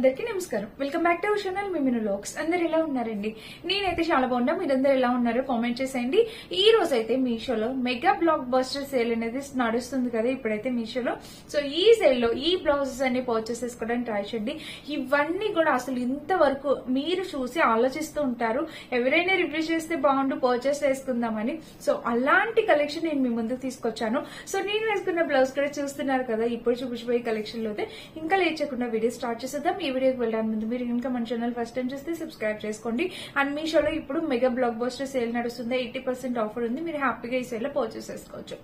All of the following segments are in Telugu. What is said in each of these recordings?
అందరికీ నమస్కారం. Welcome back to our channel మిమిను వ్లాగ్స్. అందరు ఎలా ఉన్నారండి? నేనైతే చాలా బాగున్నా. మీరందరూ ఎలా ఉన్నారో కామెంట్ చేసేయండి. ఈ రోజు అయితే మీషోలో మెగా బ్లాక్ బస్టర్ సేల్ అనేది నడుస్తుంది కదా ఇప్పుడైతే మీషోలో. సో ఈ సేల్ లో ఈ బ్లౌజెస్ అన్ని పర్చేస్ చేసుకోవడానికి ట్రై చేయండి. ఇవన్నీ కూడా అసలు ఇంతవరకు మీరు చూసి ఆలోచిస్తూ ఉంటారు, ఎవరైనా రివ్యూ చేస్తే బాగుండు పర్చేస్ చేసుకుందామని. సో అలాంటి కలెక్షన్ నేను మీ ముందుకు తీసుకొచ్చాను. సో నేను వేసుకున్న బ్లౌజ్ కూడా చూస్తున్నారు కదా. ఇప్పుడు చూపించబోయే కలెక్షన్ లో ఇంకా లేట్ చేయకుండా వీడియో స్టార్ట్ చేసేద్దాం. ఈ వీడియోకి వెళ్ళడానికి ముందు మీరు ఇంకా మన ఛానల్ ఫస్ట్ టైం చూస్తే సబ్స్క్రైబ్ చేసుకోండి. అండ్ మీషోలో ఇప్పుడు మెగా బ్లాక్ బస్టర్ సేల్ నడుస్తుంది. 80% ఆఫర్ ఉంది. మీరు హ్యాపీగా ఈ సేల్ లో పర్చేస్ చేసుకోవచ్చు.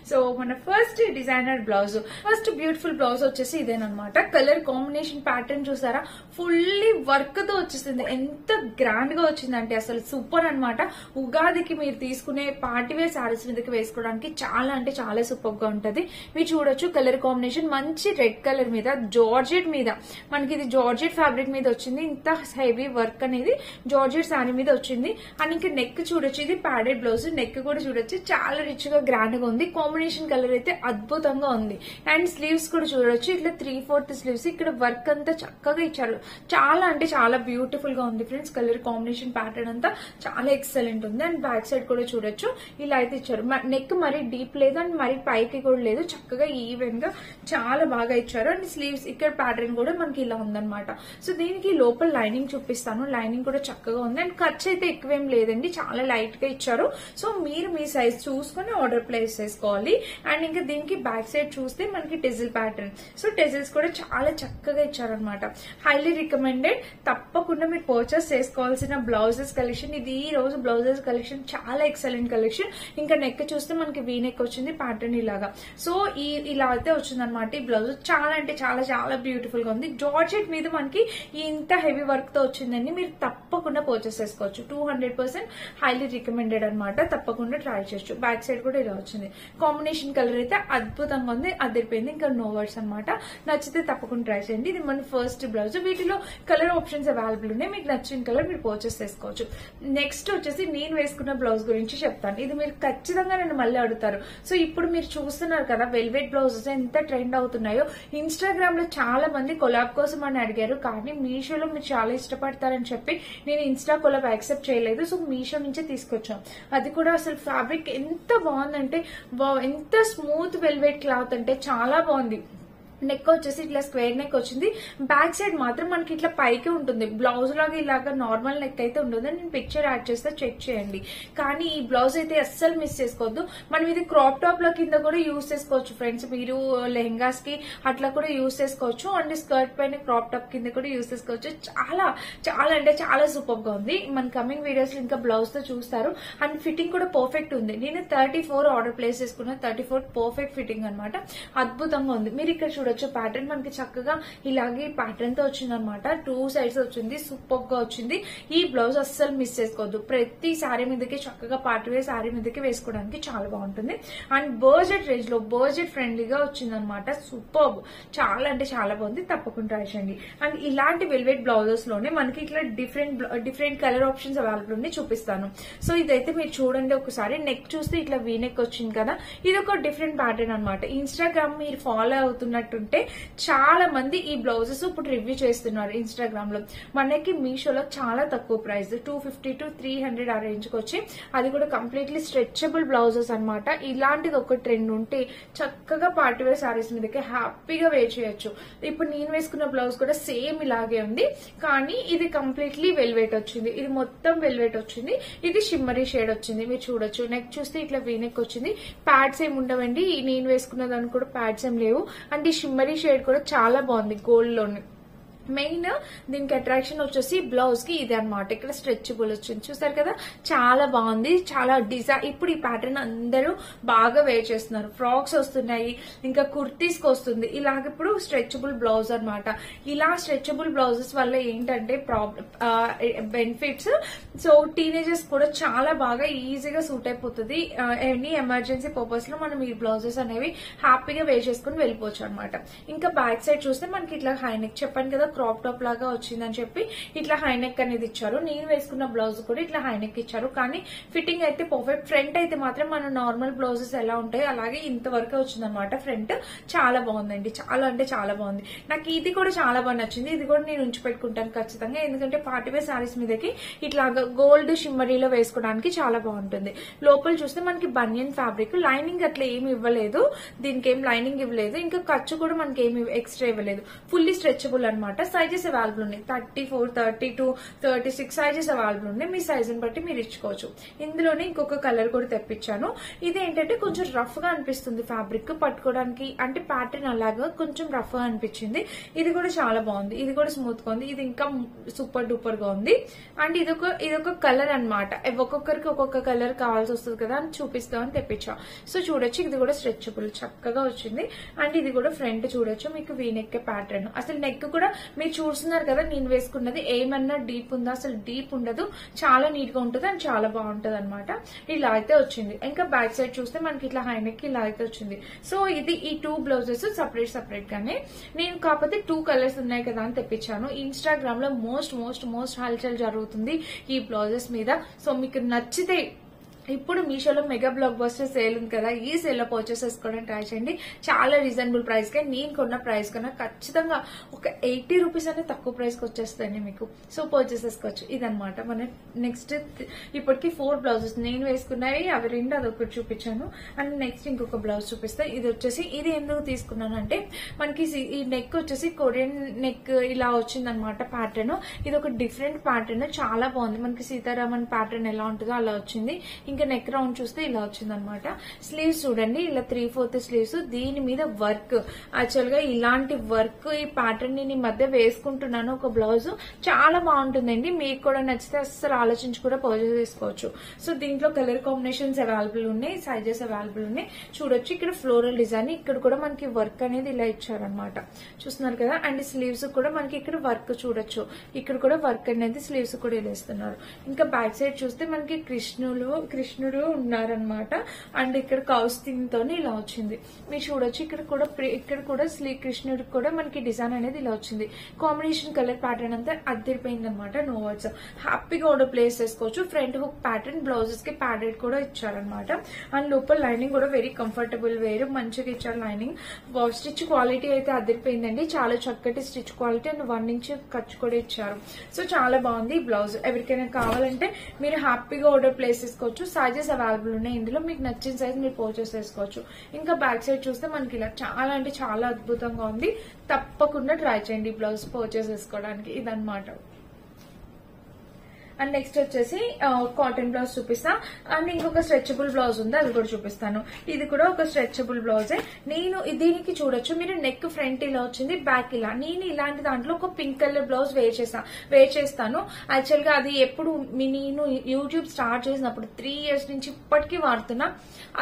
సో మన first designer blouse, first beautiful blouse వచ్చేసి ఇదేనమాట. కలర్ కాంబినేషన్ ప్యాటర్న్ చూసారా, ఫుల్లీ వర్క్ తో వచ్చేసింది. ఎంత గ్రాండ్ గా వచ్చిందంటే అసలు సూపర్ అన్నమాట. ఉగాదికి మీరు తీసుకునే పార్టీవేర్ శారీస్ మీదకి వేసుకోవడానికి చాలా అంటే చాలా సూపర్ గా ఉంటది. మీరు చూడొచ్చు కలర్ కాంబినేషన్ మంచి రెడ్ కలర్ మీద జార్జెట్ మీద, మనకి ఇది జార్జెట్ ఫ్యాబ్రిక్ మీద వచ్చింది. ఇంత హెవీ వర్క్ అనేది జార్జెట్ శారీ మీద వచ్చింది. అండ్ ఇంకా నెక్ చూడొచ్చు, ఇది ప్యాడెడ్ బ్లౌజ్. నెక్ కూడా చూడొచ్చు, చాలా రిచ్ గా గ్రాండ్ గా ఉంది. కాంబినేషన్ కలర్ అయితే అద్భుతంగా ఉంది. అండ్ స్లీవ్స్ కూడా చూడొచ్చు, ఇట్లా 3/4 స్లీవ్స్. ఇక్కడ వర్క్ అంతా చక్కగా ఇచ్చారు. చాలా అంటే చాలా బ్యూటిఫుల్ గా ఉంది ఫ్రెండ్స్. కలర్ కాంబినేషన్ ప్యాటర్న్ అంతా చాలా ఎక్సలెంట్ ఉంది. అండ్ బ్యాక్ సైడ్ కూడా చూడొచ్చు, ఇలా అయితే ఇచ్చారు. నెక్ మరీ డీప్ లేదు అండ్ మరీ పైకి కూడా లేదు, చక్కగా ఈవెన్ గా చాలా బాగా ఇచ్చారు. అండ్ స్లీవ్స్ ఇక్కడ ప్యాటర్న్ కూడా మనకి ఇలా ఉందన్నమాట. సో దీనికి లోపల లైనింగ్ చూపిస్తాను. లైనింగ్ కూడా చక్కగా ఉంది. అండ్ ఖర్చు అయితే ఎక్కువేం లేదండి, చాలా లైట్ గా ఇచ్చారు. సో మీరు మీ సైజ్ చూసుకుని ఆర్డర్ ప్లేస్ చేసుకోవాలి. అండ్ ఇంకా దీనికి బ్యాక్ సైడ్ చూస్తే మనకి టెజిల్ ప్యాటర్న్. సో టెజిల్స్ కూడా చాలా చక్కగా ఇచ్చారనమాట. Highly recommended. తప్పకుండా మీరు పర్చేస్ చేసుకోవాల్సిన బ్లౌజెస్ కలెక్షన్ ఇది. ఈ రోజు బ్లౌజెస్ కలెక్షన్ చాలా ఎక్సలెంట్ కలెక్షన్. ఇంకా నెక్ చూస్తే మనకి వీ నెక్ వచ్చింది ప్యాటర్న్ ఇలాగా. సో ఇలా అయితే వచ్చిందనమాట ఈ బ్లౌజ్. చాలా అంటే చాలా చాలా బ్యూటిఫుల్ గా ఉంది. జార్జెట్ మీద మనకి ఇంత హెవీ వర్క్ తో వచ్చిందండి. మీరు తప్పకుండా పర్చేస్ చేసుకోవచ్చు. 200% హైలీ రికమెండెడ్ అనమాట. తప్పకుండా ట్రై చేయొచ్చు. బ్యాక్ సైడ్ కూడా ఇలా వచ్చింది. కాంబినేషన్ కలర్ అయితే అద్భుతంగా ఉంది, అదిరిపోయింది. ఇంకా నో వర్డ్స్ అనమాట. నచ్చితే తప్పకుండా ట్రై చేయండి. ఇది మన ఫస్ట్ బ్లౌజ్. వీటిలో కలర్ ఆప్షన్స్ అవైలబుల్ ఉన్నాయి. మీకు నచ్చిన కలర్ మీరు పర్చేస్ చేసుకోవచ్చు. నెక్స్ట్ వచ్చేసి నేను వేసుకున్న బ్లౌజ్ గురించి చెప్తాను. ఇది మీరు ఖచ్చితంగా నన్ను మళ్ళీ అడుగుతారు. సో ఇప్పుడు మీరు చూస్తున్నారు కదా వెల్వెట్ బ్లౌజెస్ ఎంత ట్రెండ్ అవుతున్నాయో. ఇన్స్టాగ్రామ్ లో చాలా మంది కొలాబ్ కోసం అని అడిగారు, కానీ మీషోలో మీరు చాలా ఇష్టపడతారని చెప్పి నేను ఇన్స్టా కొలాబ్ యాక్సెప్ట్ చేయలేదు. సో మీషో నుంచే తీసుకొచ్చాం. అది కూడా అసలు ఫ్యాబ్రిక్ ఎంత బాగుందంటే, ఎంత స్మూత్ వెల్వెట్ క్లాత్ అంటే చాలా బాగుంది. నెక్ వచ్చేసి ఇట్లా స్క్వేర్ నెక్ వచ్చింది. బ్యాక్ సైడ్ మాత్రం మనకి ఇట్లా పైకి ఉంటుంది. బ్లౌజ్ లాగా ఇలాగా నార్మల్ నెక్ అయితే ఉంటుంది. నేను పిక్చర్ యాడ్ చేస్తే చెక్ చేయండి. కానీ ఈ బ్లౌజ్ అయితే అస్సలు మిస్ చేసుకోవద్దు. మనం ఇది క్రాప్ టాప్ లో కింద కూడా యూజ్ చేసుకోవచ్చు ఫ్రెండ్స్. మీరు లెహంగాస్ కి అట్లా కూడా యూజ్ చేసుకోవచ్చు. అండ్ స్కర్ట్ పైన క్రాప్ టాప్ కింద కూడా యూజ్ చేసుకోవచ్చు. చాలా చాలా అంటే చాలా సూపర్ గా ఉంది. మన కమింగ్ వీడియోస్ లో ఇంకా బ్లౌజ్ తో చూస్తారు. అండ్ ఫిట్టింగ్ కూడా పర్ఫెక్ట్ ఉంది. నేను 34 ఆర్డర్ ప్లేస్ చేసుకున్నా. 34 పర్ఫెక్ట్ ఫిట్టింగ్ అనమాట. అద్భుతంగా ఉంది. మీరు ఇక్కడ చూడొచ్చు ప్యాటర్న్ మనకి చక్కగా ఇలాగే ప్యాటర్న్ తో వచ్చింది అనమాట. 2 సైడ్స్ వచ్చింది. సూపర్ గా వచ్చింది. ఈ బ్లౌజ్ అస్సలు మిస్ చేసుకోవద్దు. ప్రతి శారీ మీదకి చక్కగా పార్టీవేర్ శారీ మీదకి వేసుకోవడానికి చాలా బాగుంటుంది. అండ్ బడ్జెట్ రేంజ్ లో బడ్జెట్ ఫ్రెండ్లీగా వచ్చింది అనమాట. సూపర్, చాలా అంటే చాలా బాగుంది. తప్పకుండా ట్రై చేయండి. అండ్ ఇలాంటి వెల్వెట్ బ్లౌజెస్ లోనే మనకి ఇట్లా డిఫరెంట్ కలర్ ఆప్షన్స్ అవైలబుల్ ఉంది, చూపిస్తాను. సో ఇదైతే మీరు చూడండి ఒకసారి. నెక్ చూస్తే ఇట్లా వీ నెక్ వచ్చింది కదా, ఇది ఒక డిఫరెంట్ ప్యాటర్న్ అనమాట. ఇన్స్టాగ్రామ్ మీరు ఫాలో అవుతున్నట్టుంటే చాలా మంది ఈ బ్లౌజెస్ ఇప్పుడు రివ్యూ చేస్తున్నారు ఇన్స్టాగ్రామ్ లో. మనకి మీషోలో చాలా తక్కువ ప్రైస్, 250 to 300 ఆ రేంజ్ కి వచ్చి, అది కూడా కంప్లీట్లీ స్ట్రెచబుల్ బ్లౌజెస్ అనమాట. ఇలాంటిది ఒక ట్రెండ్ ఉంటే చక్కగా పార్టీవేర్ సారీస్ మీదకి హ్యాపీగా వేర్ చేయొచ్చు. ఇప్పుడు నేను వేసుకున్న బ్లౌజ్ కూడా సేమ్ ఇలాగే ఉంది, కానీ ఇది కంప్లీట్లీ వెల్వెట్ వచ్చింది. ఇది మొత్తం వెల్వెట్ వచ్చింది. ఇది షిమ్మరీ షేడ్ వచ్చింది. మీరు చూడొచ్చు. నెక్ చూస్తే ఇట్లా వీ నెక్ వచ్చింది. ప్యాడ్స్ ఏమి ఉండవండి. నేను వేసుకున్న దానికి కూడా ప్యాడ్స్ ఏం లేవు. అండ్ ఈ షిమ్మరీ షేడ్ కూడా చాలా బాగుంది గోల్డ్ లోని. మెయిన్ దీనికి అట్రాక్షన్ వచ్చేసి బ్లౌజ్ కి ఇది అనమాట. ఇక్కడ స్ట్రెచబుల్ వచ్చింది, చూసారు కదా, చాలా బాగుంది. చాలా డిజైన్. ఇప్పుడు ఈ ప్యాటర్న్ అందరూ బాగా వేర్ చేస్తున్నారు. ఫ్రాక్స్ వస్తున్నాయి, ఇంకా కుర్తీస్ కి వస్తుంది. ఇలాగ ఇప్పుడు స్ట్రెచబుల్ బ్లౌజ్ అనమాట. ఇలా స్ట్రెచబుల్ బ్లౌజెస్ వల్ల ఏంటంటే బెనిఫిట్స్. సో టీనేజర్స్ కూడా చాలా బాగా ఈజీగా సూట్ అయిపోతుంది. ఎనీ ఎమర్జెన్సీ పర్పస్ లో మనం ఈ బ్లౌజెస్ అనేవి హ్యాపీగా వేర్ చేసుకుని వెళ్ళిపోవచ్చు అనమాట. ఇంకా బ్యాక్ సైడ్ చూస్తే మనకి ఇట్లా హై నెక్ చెప్పాను కదా, క్రాప్ టాప్ లాగా వచ్చిందని చెప్పి ఇట్లా హైనెక్ అనేది ఇచ్చారు. నేను వేసుకున్న బ్లౌజ్ కూడా ఇట్లా హైనెక్ ఇచ్చారు. కానీ ఫిట్టింగ్ అయితే పర్ఫెక్ట్. ఫ్రంట్ అయితే మాత్రం మన నార్మల్ బ్లౌజెస్ ఎలా ఉంటాయి అలాగే ఇంతవరకు వచ్చిందనమాట. ఫ్రంట్ చాలా బాగుందండి, చాలా అంటే చాలా బాగుంది. నాకు ఇది కూడా చాలా బాగా నచ్చింది. ఇది కూడా నేను ఉంచి పెట్టుకుంటాను ఖచ్చితంగా, ఎందుకంటే పార్టీవేర్ సారీస్ మీదకి ఇట్లా గోల్డ్ షిమ్మరీలో వేసుకోవడానికి చాలా బాగుంటుంది. లోపల చూస్తే మనకి బనియన్ ఫ్యాబ్రిక్, లైనింగ్ అట్లా ఏమి ఇవ్వలేదు, దీనికి ఏం లైనింగ్ ఇవ్వలేదు, ఇంకా ఖర్చు కూడా మనకి ఏమి ఎక్స్ట్రా ఇవ్వలేదు. ఫుల్లీ స్ట్రెచబుల్ అనమాట. సైజెస్ అవైలబుల్ ఉన్నాయి, 34, 32, 36 సైజెస్ అవైలబుల్ ఉన్నాయి. మీ సైజుని బట్టి మీరు ఇచ్చుకోవచ్చు. ఇందులోనే ఇంకొక కలర్ కూడా తెప్పించాను. ఇది ఏంటంటే కొంచెం రఫ్ గా అనిపిస్తుంది ఫ్యాబ్రిక్ పట్టుకోవడానికి, అంటే ప్యాటర్న్ అలాగా కొంచెం రఫ్ గా అనిపించింది. ఇది కూడా చాలా బాగుంది, ఇది కూడా స్మూత్ గా ఉంది, ఇది ఇంకా సూపర్ డూపర్ గా ఉంది. అండ్ ఇదొక కలర్ అనమాట. ఒక్కొక్కరికి ఒక్కొక్క కలర్ కావాల్సి వస్తుంది కదా అని చూపిస్తామని తెప్పించా. సో చూడొచ్చు, ఇది కూడా స్ట్రెచబుల్ చక్కగా వచ్చింది. అండ్ ఇది కూడా ఫ్రంట్ చూడొచ్చు, మీకు వీ నెక్ ప్యాటర్న్. అసలు నెక్ కూడా మీరు చూస్తున్నారు కదా, నేను వేసుకున్నది ఏమన్నా డీప్ ఉందా, అసలు డీప్ ఉండదు, చాలా నీట్ గా ఉంటుంది అండ్ చాలా బాగుంటది అనమాట. ఇలా అయితే వచ్చింది. ఇంకా బ్యాక్ సైడ్ చూస్తే మనకి ఇట్లా హై నెక్ ఇలా అయితే వచ్చింది. సో ఇది ఈ 2 బ్లౌజెస్ సపరేట్ గానే నేను కాకపోతే 2 కలర్స్ ఉన్నాయి కదా అని తెప్పించాను. ఇన్స్టాగ్రామ్ లో మోస్ట్ హల్చల్ జరుగుతుంది ఈ బ్లౌజెస్ మీద. సో మీకు నచ్చితే ఇప్పుడు మీషోలో మెగా బ్లాక్ బస్టర్ సేల్ ఉంది కదా, ఈ సేల్ లో పర్చేస్ చేసుకోవడానికి ట్రై చేయండి. చాలా రీజనబుల్ ప్రైస్ గా, నేను కొన్న ప్రైస్ కన్నా ఖచ్చితంగా ఒక 80 రూపీస్ అనేది తక్కువ ప్రైస్ కి వచ్చేస్తాయండి మీకు. సో పర్చేస్ చేసుకోవచ్చు. ఇదనమాట మన నెక్స్ట్. ఇప్పటికి 4 బ్లౌజెస్ నేను వేసుకున్నాయి, అవి 2 అదొకటి చూపించాను. అండ్ నెక్స్ట్ ఇంకొక బ్లౌజ్ చూపిస్తా. ఇది వచ్చేసి, ఇది ఎందుకు తీసుకున్నానంటే మనకి ఈ నెక్ వచ్చేసి కొరియన్ నెక్ ఇలా వచ్చిందనమాట ప్యాటర్న్. ఇది ఒక డిఫరెంట్ ప్యాటర్న్, చాలా బాగుంది. మనకి సీతారామన్ ప్యాటర్న్ ఎలా ఉంటుందో అలా వచ్చింది. ఇంకా నెక్ రౌండ్ చూస్తే ఇలా వచ్చింది అనమాట. స్లీవ్స్ చూడండి, ఇలా 3/4 స్లీవ్స్, దీని మీద వర్క్. యాక్చువల్ గా ఇలాంటి వర్క్ ఈ ప్యాటర్న్ ని మధ్య వేసుకుంటున్నాను. ఒక బ్లౌజ్ చాలా బాగుంటుందండి. మీకు కూడా నచ్చితే అస్సలు ఆలోచించి కూడా పర్చేస్ చేసుకోవచ్చు. సో దీంట్లో కలర్ కాంబినేషన్స్ అవైలబుల్ ఉన్నాయి, సైజెస్ అవైలబుల్ ఉన్నాయి. చూడొచ్చు, ఇక్కడ ఫ్లోరల్ డిజైన్, ఇక్కడ కూడా మనకి వర్క్ అనేది ఇలా ఇచ్చారనమాట. చూస్తున్నారు కదా. అండ్ స్లీవ్స్ కూడా మనకి ఇక్కడ వర్క్ చూడొచ్చు, ఇక్కడ కూడా వర్క్ అనేది స్లీవ్స్ కూడా ఇలా ఇస్తున్నారు. ఇంకా బ్యాక్ సైడ్ చూస్తే మనకి కృష్ణుడు ఉన్నారనమాట. అండ్ ఇక్కడ కౌస్తిన్ తోని ఇలా వచ్చింది. మీరు చూడొచ్చు, ఇక్కడ కూడా కృష్ణుడికి కూడా మనకి డిజైన్ అనేది ఇలా వచ్చింది. కాంబినేషన్ కలర్ ప్యాటర్న్ అంతా అద్దరిపోయింది అనమాట. నో వర్డ్స్, హ్యాపీగా ఆర్డర్ ప్లేస్ చేసుకోవచ్చు. ఫ్రంట్ హుక్ ప్యాటర్న్, బ్లౌజెస్ కి ప్యాడెడ్ కూడా ఇచ్చారనమాట. అండ్ లోపల లైనింగ్ కూడా వెరీ కంఫర్టబుల్ వేరు, మంచిగా ఇచ్చారు లైనింగ్. స్టిచ్ క్వాలిటీ అయితే అద్దరిపోయిందండి, చాలా చక్కటి స్టిచ్ క్వాలిటీ. అండ్ 1 ఇంచ్ ఖర్చు కూడా ఇచ్చారు. సో చాలా బాగుంది ఈ బ్లౌజ్. ఎవరికైనా కావాలంటే మీరు హ్యాపీగా ఆర్డర్ ప్లేస్ చేసుకోవచ్చు. సైజెస్ అవైలబుల్ ఉన్నాయి, ఇందులో మీకు నచ్చిన సైజ్ మీరు పర్చేస్ చేసుకోవచ్చు. ఇంకా బ్యాక్ సైడ్ చూస్తే మనకి ఇలా చాలా అంటే చాలా అద్భుతంగా ఉంది. తప్పకుండా ట్రై చేయండి ఈ బ్లౌజ్ పర్చేస్ చేసుకోవడానికి. ఇదన్నమాట. అండ్ నెక్స్ట్ వచ్చేసి కాటన్ బ్లౌజ్ చూపిస్తా. అండ్ ఇంకొక స్ట్రెచబుల్ బ్లౌజ్ ఉంది, అది కూడా చూపిస్తాను. ఇది కూడా ఒక స్ట్రెచబుల్ బ్లౌజే. నేను దీనికి చూడొచ్చు, మీరు నెక్ ఫ్రంట్ ఇలా వచ్చింది, బ్యాక్ ఇలా. నేను ఇలాంటి దాంట్లో ఒక పింక్ కలర్ బ్లౌజ్ వేర్ చేస్తాను. యాక్చువల్ గా అది ఎప్పుడు నేను యూట్యూబ్ స్టార్ట్ చేసినప్పుడు 3 years నుంచి ఇప్పటికీ వాడుతున్నా.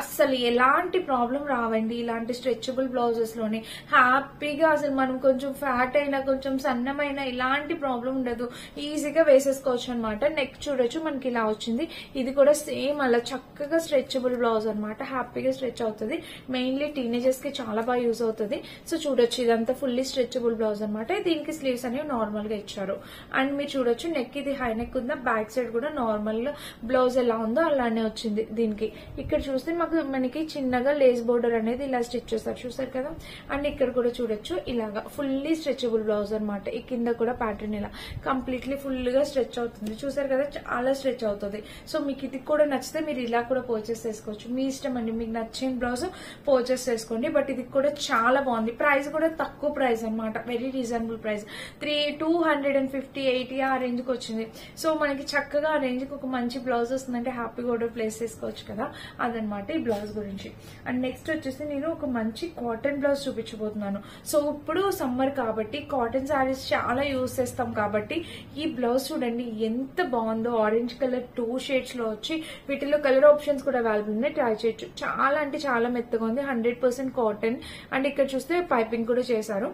అస్సలు ఎలాంటి ప్రాబ్లం రావండి ఇలాంటి స్ట్రెచబుల్ బ్లౌజెస్ లోని. హ్యాపీగా అసలు మనం కొంచెం ఫ్యాట్ అయినా కొంచెం సన్నమైనా ఇలాంటి ప్రాబ్లం ఉండదు, ఈజీగా వేసేసుకోవచ్చు అనమాట. నెక్ చూడొచ్చు, మనకి ఇలా వచ్చింది. ఇది కూడా సేమ్ అలా చక్కగా స్ట్రెచబుల్ బ్లౌజ్ అనమాట, హ్యాపీగా స్ట్రెచ్ అవుతుంది. మెయిన్లీ టీనేజర్స్ కి చాలా బాగా యూజ్ అవుతుంది. సో చూడొచ్చు, ఇదంతా ఫుల్లీ స్ట్రెచబుల్ బ్లౌజ్ అనమాట. దీనికి స్లీవ్స్ అనేవి నార్మల్ గా ఇచ్చారు. అండ్ మీరు చూడొచ్చు, నెక్ ఇది హై నెక్ ఉందా, బ్యాక్ సైడ్ కూడా నార్మల్ బ్లౌజ్ ఎలా ఉందో అలానే వచ్చింది దీనికి. ఇక్కడ చూస్తే మనకి చిన్నగా లేస్ బోర్డర్ అనేది ఇలా స్టిచ్ చేస్తారు, చూసారు కదా. అండ్ ఇక్కడ కూడా చూడొచ్చు, ఇలాగా ఫుల్లీ స్ట్రెచబుల్ బ్లౌజ్ అనమాట. ఈ కింద కూడా ప్యాటర్న్ ఇలా కంప్లీట్లీ ఫుల్ గా స్ట్రెచ్ అవుతుంది, చూసారు కదా, చాలా స్ట్రెచ్ అవుతుంది. సో మీకు ఇది కూడా నచ్చితే మీరు ఇలా కూడా పర్చేస్ చేసుకోవచ్చు, మీ ఇష్టం అండి. మీకు నచ్చిన బ్లౌజ్ పర్చేస్ చేసుకోండి. బట్ ఇది కూడా చాలా బాగుంది. ప్రైస్ కూడా తక్కువ ప్రైస్ అనమాట, వెరీ రీజనబుల్ ప్రైస్. 250-80 ఆ రేంజ్ కి వచ్చింది. సో మనకి చక్కగా ఆ రేంజ్ కి ఒక మంచి బ్లౌజ్ వస్తుందంటే హ్యాపీగా ఆర్డర్ ప్లేస్ చేసుకోవచ్చు కదా, అదనమాట ఈ బ్లౌజ్ గురించి. అండ్ నెక్స్ట్ వచ్చేసి నేను ఒక మంచి కాటన్ బ్లౌజ్ చూపించబోతున్నాను. సో ఇప్పుడు సమ్మర్ కాబట్టి కాటన్ శారీస్ చాలా యూజ్ చేస్తాం కాబట్టి ఈ బ్లౌజ్ చూడండి ఎంత బాగుందో. ఆరెంజ్ కలర్ 2 షేడ్స్ లో వచ్చి వీటిలో కలర్ ఆప్షన్స్ కూడా అవైలబుల్ ఉన్నాయి, ట్రై చేయొచ్చు. చాలా అంటే చాలా మెత్తగా ఉంది, 100% కాటన్. అండ్ ఇక్కడ చూస్తే పైపింగ్ కూడా చేశారు.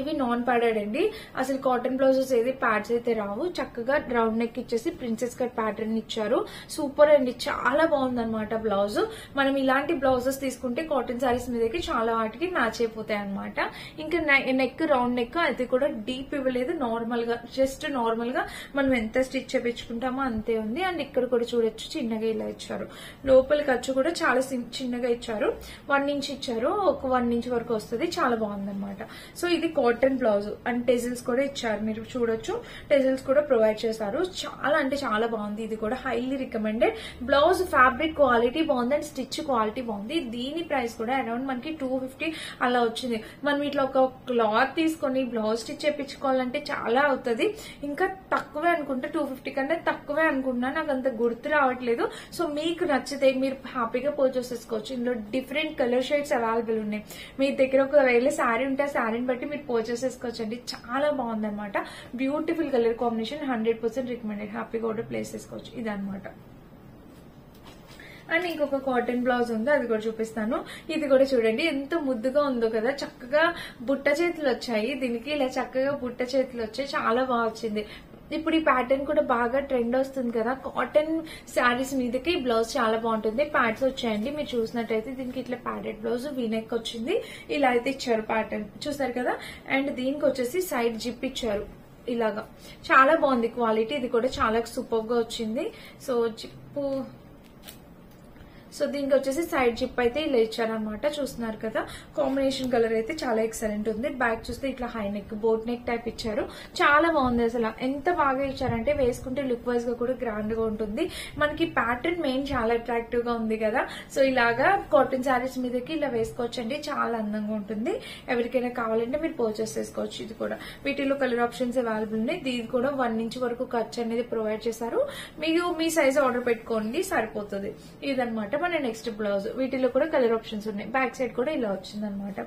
ఇవి నాన్ ప్యాడెడ్ అండి. అసలు కాటన్ బ్లౌజెస్ ఏది ప్యాడ్స్ అయితే రావు. చక్కగా రౌండ్ నెక్ ఇచ్చేసి ప్రిన్సెస్ కట్ ప్యాటర్న్ ఇచ్చారు. సూపర్ అండి, చాలా బాగుంది అనమాట బ్లౌజ్. మనం ఇలాంటి బ్లౌజెస్ తీసుకుంటే కాటన్ శారీస్ మీదకి చాలా వాటికి మ్యాచ్ అయిపోతాయి అనమాట. ఇంకా నెక్ రౌండ్ నెక్ అది కూడా డీప్ ఇవ్వలేదు, నార్మల్ గా జస్ట్ నార్మల్ గా మనం ఎంత స్టిచ్ చేపించుకుంటామో అంతే ఉంది. అండ్ ఇక్కడ కూడా చూడొచ్చు చిన్నగా ఇలా ఇచ్చారు. లోపల ఖర్చు కూడా చాలా చిన్నగా ఇచ్చారు, 1 ఇంచ్ ఇచ్చారు. ఒక 1 ఇంచ్ వరకు వస్తుంది. చాలా బాగుంది అనమాట. సో ఇది కాటన్ బ్లౌజ్ అండ్ టెజిల్స్ కూడా ఇచ్చారు, మీరు చూడొచ్చు. టెజిల్స్ కూడా ప్రొవైడ్ చేశారు. చాలా అంటే చాలా బాగుంది. ఇది కూడా highly recommended. Blouse fabric quality బాగుంది అండ్ స్టిచ్ క్వాలిటీ బాగుంది. దీని ప్రైస్ కూడా అరౌండ్ మనకి 250 అలా వచ్చింది. మనం ఇట్లా ఒక క్లాత్ తీసుకొని బ్లౌజ్ స్టిచ్ చేయించుకోవాలంటే చాలా అవుతుంది. ఇంకా తక్కువే అనుకుంటా, 250 కన్నా తక్కువే అనుకుంటున్నా, నాకు అంత గుర్తు రావట్లేదు. సో మీకు నచ్చితే మీరు హ్యాపీగా పర్చేస్ చేసుకోవచ్చు. ఇందులో డిఫరెంట్ కలర్ షేడ్స్ అవైలబుల్ ఉన్నాయి. మీ దగ్గర ఒకవేళ శారీ ఉంటే ఆ శారీని బట్టి మీరు పర్చేస్ చేసుకోవచ్చండి. చాలా బాగుంది అనమాట. Beautiful colour combination, 100% recommended. హ్యాపీగా ఆర్డర్ ప్లేస్ చేసుకోవచ్చు. ఇదనమాట. అండ్ ఇంకొక కాటన్ బ్లౌజ్ ఉంది, అది కూడా చూపిస్తాను. ఇది కూడా చూడండి ఎంత ముద్దుగా ఉందో కదా. చక్కగా బుట్ట చేతులు వచ్చాయి దీనికి, ఇలా చక్కగా బుట్ట చేతులు వచ్చాయి. చాలా బాగా వచ్చింది. ఇప్పుడు ఈ ప్యాటర్న్ కూడా బాగా ట్రెండ్ వస్తుంది కదా. కాటన్ శారీస్ మీదకి ఈ బ్లౌజ్ చాలా బాగుంటుంది. ప్యాడ్స్ వచ్చాయండి, మీరు చూసినట్టయితే దీనికి ఇట్లా ప్యాడెడ్ బ్లౌజ్ వీనెక్ వచ్చింది. ఇలా అయితే ఇచ్చారు ప్యాటర్న్, చూసారు కదా. అండ్ దీనికి వచ్చేసి సైడ్ జిప్ ఇచ్చారు ఇలాగా. చాలా బాగుంది క్వాలిటీ. ఇది కూడా చాలా సూపర్ గా వచ్చింది. సో జిప్పు, సో దీనికి వచ్చేసి సైడ్ జిప్ అయితే ఇలా ఇచ్చారనమాట. చూస్తున్నారు కదా. కాంబినేషన్ కలర్ అయితే చాలా ఎక్సలెంట్ ఉంది. బ్యాక్ చూస్తే ఇట్లా high neck, boat neck type ఇచ్చారు. చాలా బాగుంది. అసలు ఎంత బాగా ఇచ్చారంటే వేసుకుంటే లుక్ వైజ్ గా కూడా గ్రాండ్ గా ఉంటుంది. మనకి ప్యాటర్న్ మెయిన్ చాలా అట్రాక్టివ్ గా ఉంది కదా. సో ఇలాగా కాటన్ శారీస్ మీదకి ఇలా వేసుకోవచ్చండి, చాలా అందంగా ఉంటుంది. ఎవరికైనా కావాలంటే మీరు పర్చేస్ చేసుకోవచ్చు. ఇది కూడా వీటిలో కలర్ ఆప్షన్స్ అవైలబుల్ ఉన్నాయి. దీని కూడా 1 ఇంచ్ వరకు ఖర్చు అనేది ప్రొవైడ్ చేశారు. మీరు మీ సైజ్ ఆర్డర్ పెట్టుకోండి, సరిపోతుంది. ఇదనమాట మన నెక్స్ట్ బ్లౌజ్. వీటిలో కూడా కలర్ ఆప్షన్స్ ఉన్నాయి. బ్యాక్ సైడ్ కూడా ఇలా వచ్చింది అనమాట.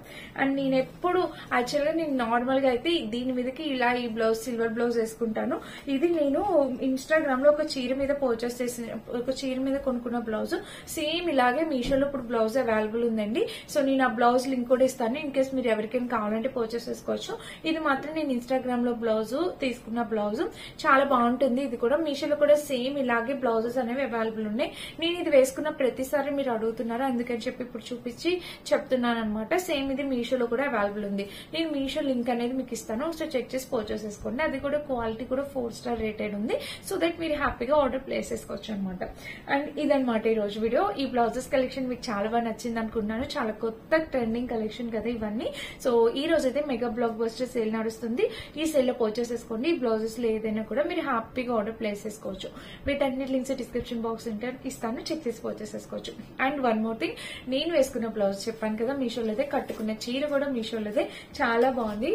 అండ్ నేను ఎప్పుడు యాక్చువల్ గా నేను నార్మల్ గా అయితే దీని మీదకి ఇలా ఈ బ్లౌజ్ సిల్వర్ బ్లౌజ్ వేసుకుంటాను. ఇది నేను ఇన్స్టాగ్రామ్ లో ఒక చీర మీద పర్చేస్ చేసిన, ఒక చీర మీద కొనుక్కున్న బ్లౌజ్. సేమ్ ఇలాగే మీషోలో ఇప్పుడు బ్లౌజ్ అవైలబుల్ ఉందండి. సో నేను ఆ బ్లౌజ్ లింక్ కూడా ఇస్తాను, ఇన్ కేస్ మీరు ఎవరికైనా కావాలంటే పర్చేస్ చేసుకోవచ్చు. ఇది మాత్రం నేను ఇన్స్టాగ్రామ్ లో బ్లౌజ్ తీసుకున్న బ్లౌజ్, చాలా బాగుంటుంది. ఇది కూడా మీషోలో కూడా సేమ్ ఇలాగే బ్లౌజెస్ అనేవి అవైలబుల్ ఉన్నాయి. నేను ఇది వేసుకున్న ప్రతిసారి మీరు అడుగుతున్నారు, అందుకని చెప్పి ఇప్పుడు చూపించి చెప్తున్నాను అనమాట. సేమ్ ఇది మీషోలో కూడా అవైలబుల్ ఉంది. నేను మీషో లింక్ అనేది మీకు ఇస్తాను, సో చెక్ చేసి పర్చేస్ చేసుకోండి. అది కూడా క్వాలిటీ కూడా 4 స్టార్ రేటెడ్ ఉంది. సో దట్ మీరు హ్యాపీగా ఆర్డర్ ప్లేస్ చేసుకోవచ్చు అనమాట. అండ్ ఇదనమాట ఈ రోజు వీడియో. ఈ బ్లౌజెస్ కలెక్షన్ మీకు చాలా బాగా నచ్చింది అనుకుంటున్నాను. చాలా కొత్త ట్రెండింగ్ కలెక్షన్ కదా ఇవన్నీ. సో ఈ రోజు అయితే మెగా బ్లాక్ బస్టర్ సేల్ నడుస్తుంది. ఈ సేల్ లో పర్చేస్ చేసుకోండి. ఈ బ్లౌజెస్ లో ఏదైనా కూడా మీరు హ్యాపీగా ఆర్డర్ ప్లేస్ చేసుకోవచ్చు. వీటన్నిటి లింక్స్ డిస్క్రిప్షన్ బాక్స్ ఇస్తాను, చెక్ చేసి పర్చేస్ చేసుకోవచ్చు. అండ్ వన్ మోర్ థింగ్, నేను వేసుకున్న బ్లౌజ్ చెప్పాను కదా మీషోలో అయితే, కట్టుకున్న చీర కూడా మీషోలో అయితే చాలా బాగుంది.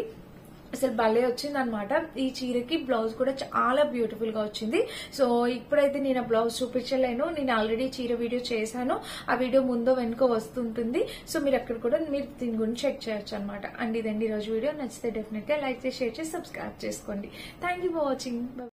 అసలు భలే వచ్చింది అనమాట. ఈ చీరకి బ్లౌజ్ కూడా చాలా బ్యూటిఫుల్ గా వచ్చింది. సో ఇప్పుడైతే నేను ఆ బ్లౌజ్ చూపించలేను, నేను ఆల్రెడీ చీర వీడియో చేశాను. ఆ వీడియో ముందో వెనుకో వస్తుంటుంది. సో మీరు అక్కడ కూడా మీరు దీని గురించి చెక్ చేయొచ్చు అనమాట. అండ్ ఇదండి ఈ రోజు వీడియో. నచ్చితే డెఫినెట్ గా లైక్ చేసి, షేర్ చేసి, సబ్స్క్రైబ్ చేసుకోండి. Thank you for watching.